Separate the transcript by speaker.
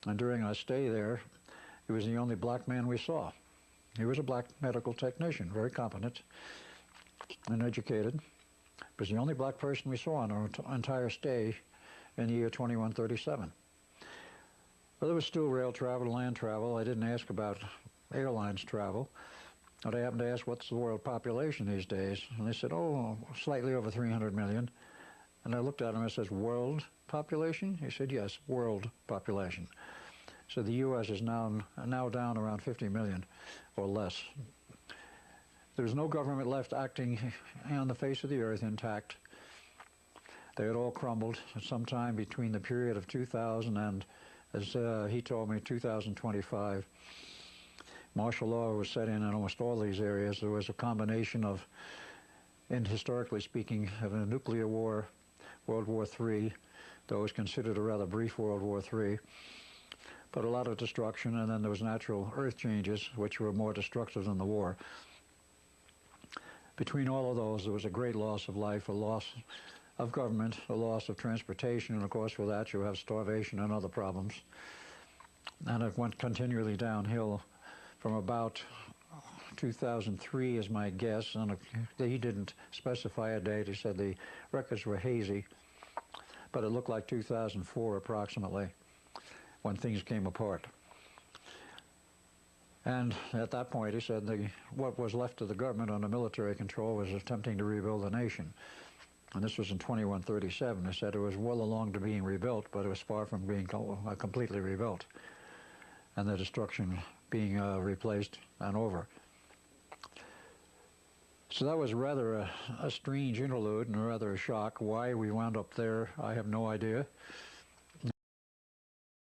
Speaker 1: And during our stay there, he was the only black man we saw. He was a black medical technician, very competent and educated. He was the only black person we saw on our entire stay in the year 2137. But there was still rail travel, land travel. I didn't ask about airlines travel. But I happened to ask, what's the world population these days? And they said, oh, slightly over 300 million. And I looked at him and says, world population? He said, yes, world population. So the U.S. is now down around 50 million or less. There's no government left acting on the face of the earth intact. They had all crumbled at some time between the period of 2000 and, as he told me, 2025. Martial law was set in almost all these areas. There was a combination of, and historically speaking, of a nuclear war, World War III, though it was considered a rather brief World War III, but a lot of destruction, and then there was natural earth changes, which were more destructive than the war. Between all of those, there was a great loss of life, a loss of government, a loss of transportation, and of course with that you have starvation and other problems. And it went continually downhill from about 2003 is my guess, and he didn't specify a date. He said the records were hazy, but it looked like 2004 approximately when things came apart. And at that point he said what was left of the government under military control was attempting to rebuild the nation. And this was in 2137. He said it was well along to being rebuilt, but it was far from being completely rebuilt, and the destruction being replaced and over. So that was rather a strange interlude and rather a shock. Why we wound up there, I have no idea.